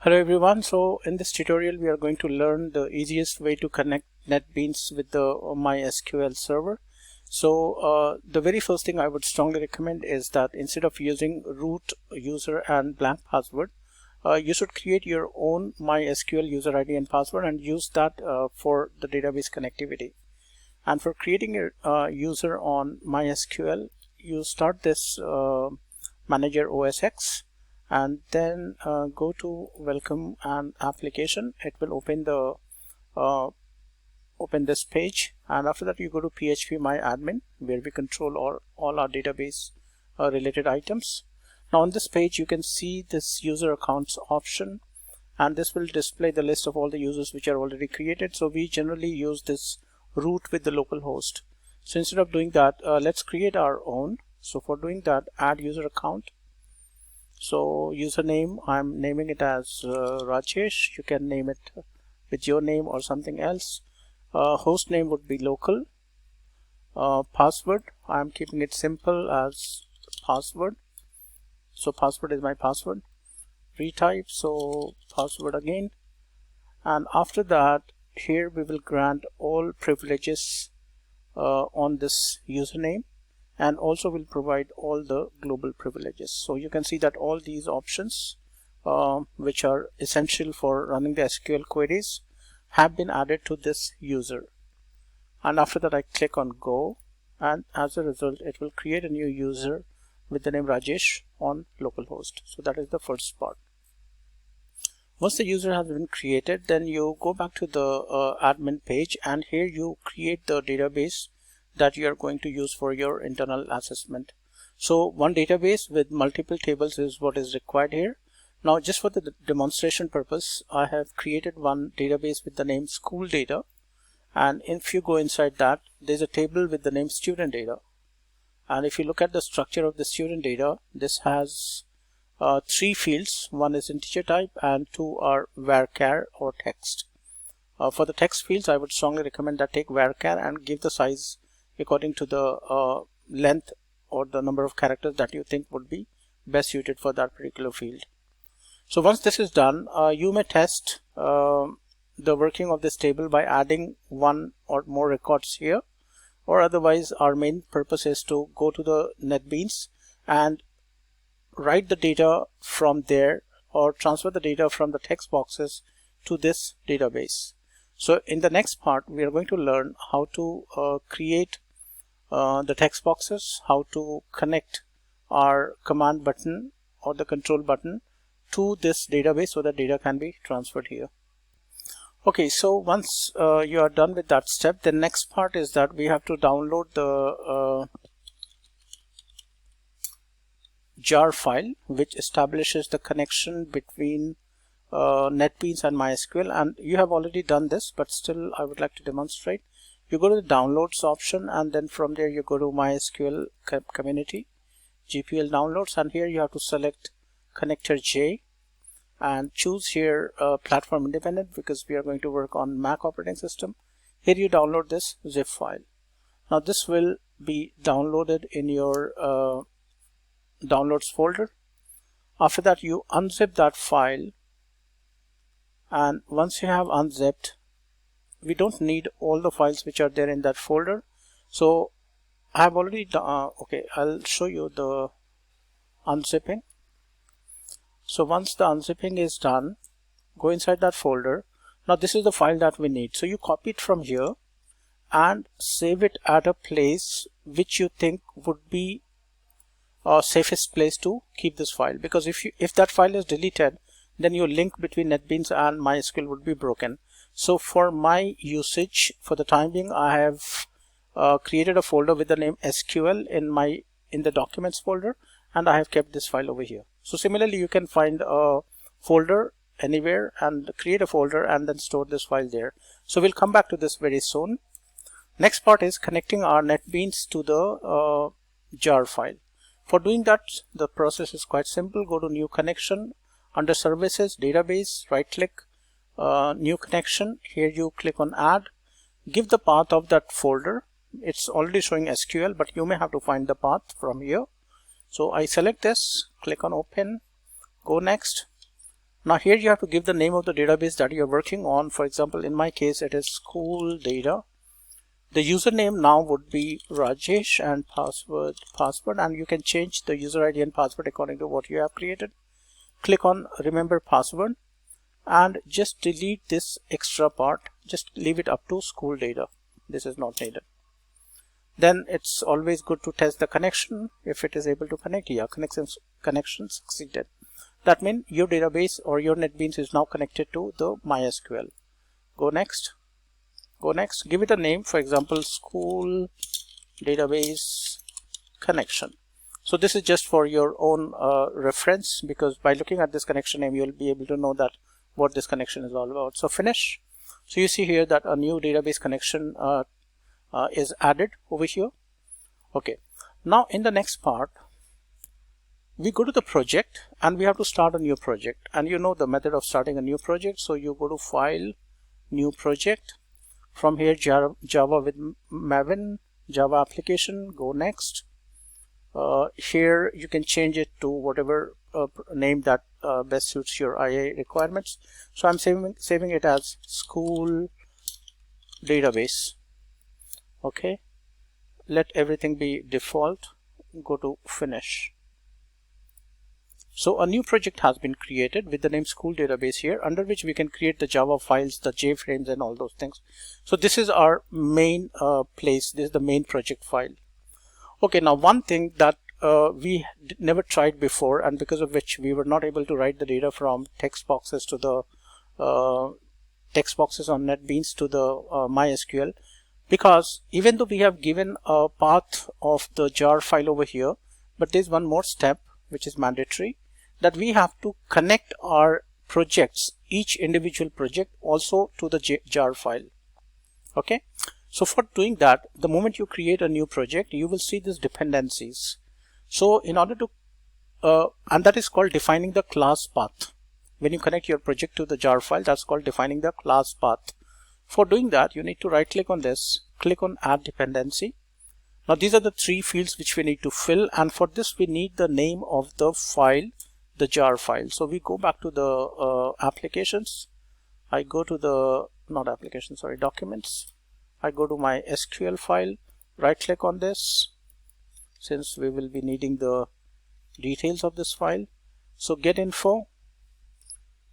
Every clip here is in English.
Hello everyone. So in this tutorial we are going to learn the easiest way to connect NetBeans with the MySQL server. So the very first thing I would strongly recommend is that instead of using root user and blank password, you should create your own MySQL user ID and password and use that for the database connectivity. And for creating a user on MySQL, you start this manager OS X and then go to welcome and application. It will open the open this page, and after that you go to PHP My Admin, where we control all our database related items. Now on this page you can see this user accounts option, and this will display the list of all the users which are already created. So we generally use this root with the local host. So instead of doing that, let's create our own. So for doing that, add user account. So username, I'm naming it as Rajesh. You can name it with your name or something else. Host name would be local. Password, I'm keeping it simple as password. So password is my password. Retype, so password again. And after that, here we will grant all privileges on this username, and also will provide all the global privileges. So you can see that all these options which are essential for running the SQL queries have been added to this user. And after that I click on go, and as a result it will create a new user with the name Rajesh on localhost. So that is the first part. Once the user has been created, then you go back to the admin page, and here you create the database that you are going to use for your internal assessment. So one database with multiple tables is what is required here. Now just for the demonstration purpose, I have created one database with the name school data, and if you go inside that, there's a table with the name student data. And if you look at the structure of the student data, this has three fields. One is integer type and two are varchar or text. For the text fields, I would strongly recommend that take varchar and give the size according to the length or the number of characters that you think would be best suited for that particular field. So once this is done, you may test the working of this table by adding one or more records here, or otherwise our main purpose is to go to the NetBeans and write the data from there or transfer the data from the text boxes to this database. So in the next part we are going to learn how to create the text boxes, how to connect our command button or the control button to this database so that data can be transferred here. Okay, so once you are done with that step, the next part is that we have to download the jar file which establishes the connection between NetBeans and MySQL, and you have already done this, but still I would like to demonstrate. You go to the downloads option, and then from there you go to MySQL community GPL downloads, and here you have to select connector J and choose here platform independent, because we are going to work on Mac operating system. Here you download this zip file. Now this will be downloaded in your downloads folder. After that you unzip that file, and once you have unzipped, we don't need all the files which are there in that folder. So I have already done okay, I'll show you the unzipping. So once the unzipping is done, go inside that folder. Now this is the file that we need, so you copy it from here and save it at a place which you think would be safest place to keep this file, because if that file is deleted, then your link between NetBeans and MySQL would be broken. So for my usage, for the time being, I have created a folder with the name SQL in the documents folder, and I have kept this file over here. So similarly, you can find a folder anywhere and create a folder and then store this file there. So we'll come back to this very soon. Next part is connecting our NetBeans to the jar file. For doing that, the process is quite simple. Go to new connection, under services, database, right click, new connection. Here you click on add, give the path of that folder. It's already showing SQL, but you may have to find the path from here. So I select this, click on open, go next, Now here you have to give the name of the database that you're working on. For example, in my case, it is school data. The username now would be Rajesh and password, and you can change the user ID and password according to what you have created. Click on remember password and just delete this extra part. Just leave it up to school data. This is not needed. Then it's always good to test the connection. If it is able to connect, yeah, connection succeeded. That means your database or your NetBeans is now connected to the MySQL. Go next. Go next. Give it a name, for example, school database connection. So this is just for your own reference, because by looking at this connection name, you'll be able to know that what this connection is all about. So finish. So you see here that a new database connection is added over here. Okay. Now in the next part, we go to the project and we have to start a new project. And you know the method of starting a new project. So you go to File, New Project. From here, Java with Maven, Java application, go next. Here you can change it to whatever name that best suits your IA requirements. So I'm saving it as school database. Okay, let everything be default. Go to finish. So a new project has been created with the name school database here, under which we can create the Java files, the JFrames and all those things. So this is our main place. This is the main project file. Okay, now one thing that we never tried before, and because of which we were not able to write the data from text boxes to the text boxes on NetBeans to the MySQL, because even though we have given a path of the jar file over here, but there's one more step which is mandatory, that we have to connect our projects, each individual project, also to the jar file. Okay, so for doing that, the moment you create a new project, you will see these dependencies. So in order to and that is called defining the class path. When you connect your project to the jar file, that's called defining the class path. For doing that, you need to right click on this, click on add dependency. Now these are the three fields which we need to fill, and for this we need the name of the file, the jar file. So we go back to the applications. I go to the documents. I go to my SQL file, right click on this, since we will be needing the details of this file. So get info.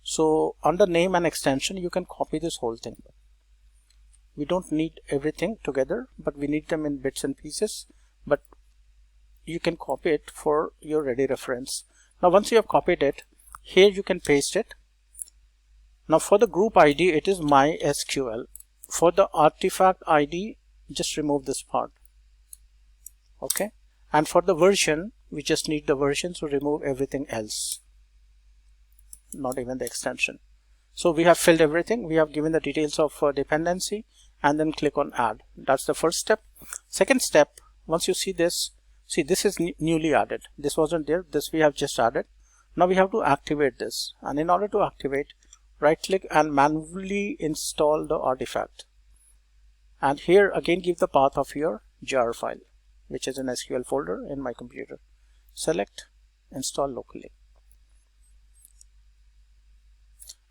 So under name and extension, you can copy this whole thing. We don't need everything together, but we need them in bits and pieces, but you can copy it for your ready reference. Now once you have copied it, here you can paste it. Now for the group ID, it is MySQL. For the artifact ID, just remove this part. Okay, and for the version, we just need the version, so remove everything else, not even the extension. So we have filled everything. We have given the details of dependency, and then click on add. That's the first step. Second step, once you see this is newly added. This wasn't there. This we have just added. Now we have to activate this, and in order to activate, right click and manually install the artifact. And here again give the path of your jar file, which is an SQL folder in my computer. Select, install locally.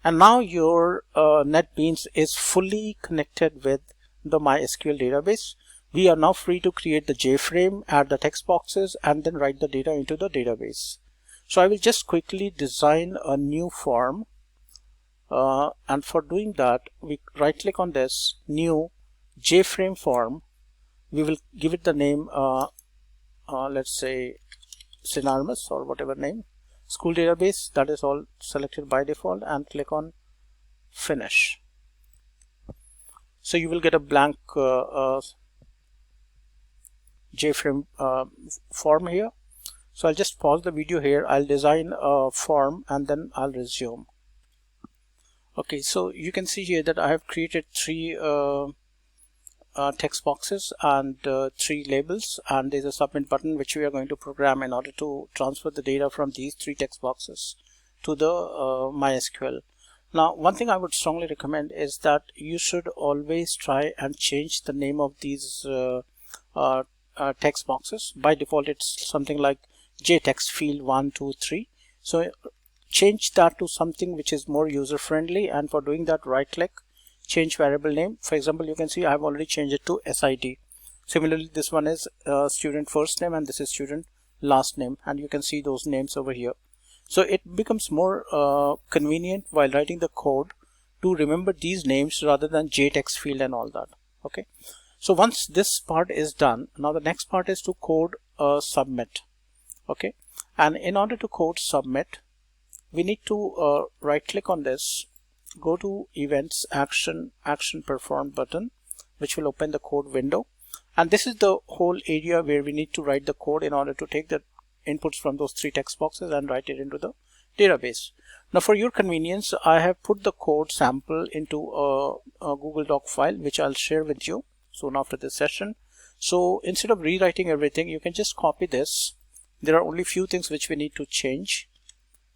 And now your NetBeans is fully connected with the MySQL database. We are now free to create the JFrame, add the text boxes, and then write the data into the database. So I will just quickly design a new form. And for doing that, we right click on this, new JFrame form. We will give it the name, let's say synonymous or whatever name. School database, that is all selected by default, and click on finish. So you will get a blank JFrame form here. So I'll just pause the video here. I'll design a form and then I'll resume. Okay, so you can see here that I have created three text boxes and three labels, and there's a submit button which we are going to program in order to transfer the data from these three text boxes to the MySQL. Now one thing I would strongly recommend is that you should always try and change the name of these text boxes. By default it's something like JText field 1, 2, 3. So change that to something which is more user friendly, and for doing that, right click, change variable name. For example, you can see I have already changed it to SID. Similarly, this one is student first name and this is student last name, and you can see those names over here. So it becomes more convenient while writing the code to remember these names rather than JText field and all that. Okay, so once this part is done, now the next part is to code submit. Okay, and in order to code submit, we need to right click on this, go to events, action performed button, which will open the code window. And this is the whole area where we need to write the code in order to take the inputs from those three text boxes and write it into the database. Now for your convenience, I have put the code sample into a Google Doc file, which I'll share with you soon after this session. So instead of rewriting everything, you can just copy this. There are only few things which we need to change,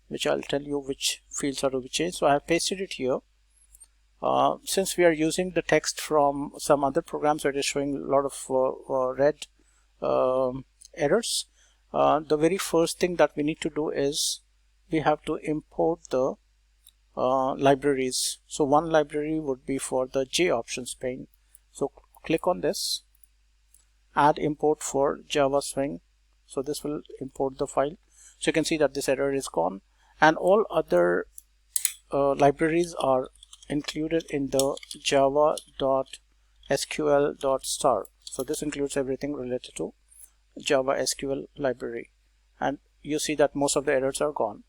which I'll tell you which fields are to be changed. So I have pasted it here. Since we are using the text from some other programs that is showing a lot of red errors, the very first thing that we need to do is we have to import the libraries. So one library would be for the J options pane. So click on this, add import for Java Swing. So this will import the file. So you can see that this error is gone, and all other libraries are included in the java.sql.star. So this includes everything related to Java SQL library, and you see that most of the errors are gone.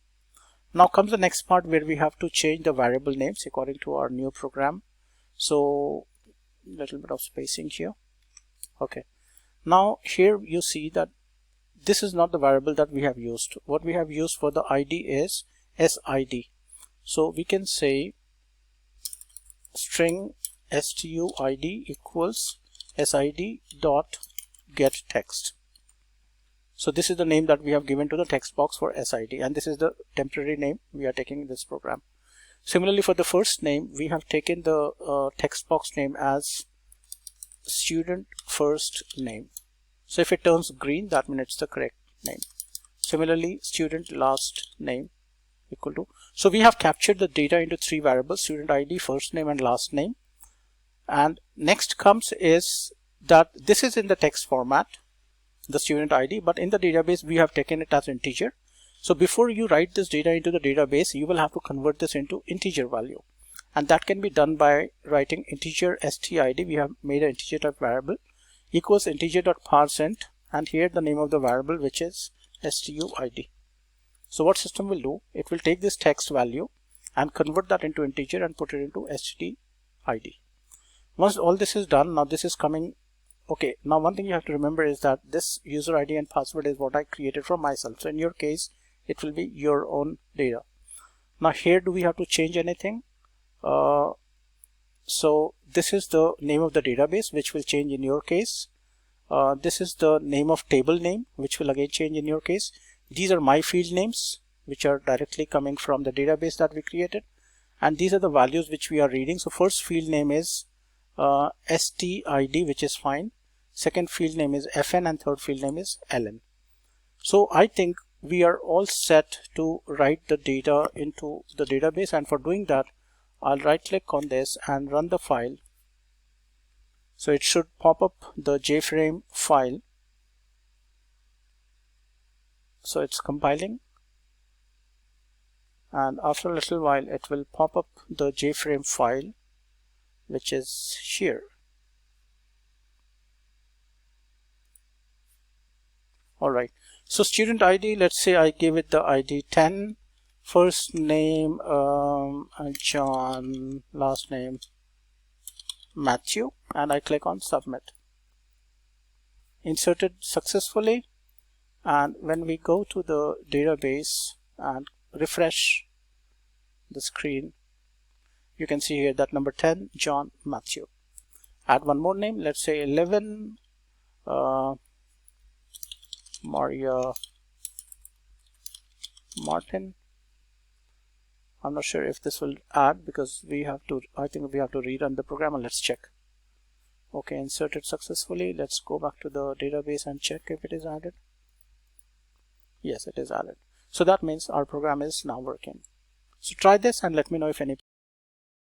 Now comes the next part where we have to change the variable names according to our new program. So little bit of spacing here. Okay, now here you see that this is not the variable that we have used. What we have used for the ID is SID. So we can say string stuid equals SID dot get text. So this is the name that we have given to the text box for SID, and this is the temporary name we are taking in this program. Similarly, for the first name, we have taken the text box name as student first name. So if it turns green, that means it's the correct name. Similarly, student last name equal to. So we have captured the data into three variables: student ID, first name, and last name. And next comes is that this is in the text format, the student ID, but in the database we have taken it as integer. So before you write this data into the database, you will have to convert this into integer value, and that can be done by writing integer stid. We have made an integer type variable equals integer.parseInt, and here the name of the variable, which is stuid. So what system will do, it will take this text value and convert that into integer and put it into std id. Once all this is done, now this is coming. Okay, now one thing you have to remember is that this user ID and password is what I created for myself. So in your case, it will be your own data. Now here, do we have to change anything? So this is the name of the database, which will change in your case. This is the name of table name, which will again change in your case. These are my field names, which are directly coming from the database that we created. And these are the values which we are reading. So first field name is stid, which is fine. Second field name is fn, and third field name is ln. So I think we are all set to write the data into the database, and for doing that, I'll right click on this and run the file. So it should pop up the JFrame file. So it's compiling, and after a little while it will pop up the JFrame file, which is here. Alright, so student ID, let's say I give it the ID 10, first name John, last name Matthew, and I click on submit. Inserted successfully, and when we go to the database and refresh the screen, you can see here that number 10, John Matthew. Add one more name, let's say 11, Maria Martin. I'm not sure if this will add, because we have to, I think we have to rerun the program, and let's check. Okay, inserted successfully. Let's go back to the database and check if it is added. Yes, it is added. So that means our program is now working. So try this and let me know if any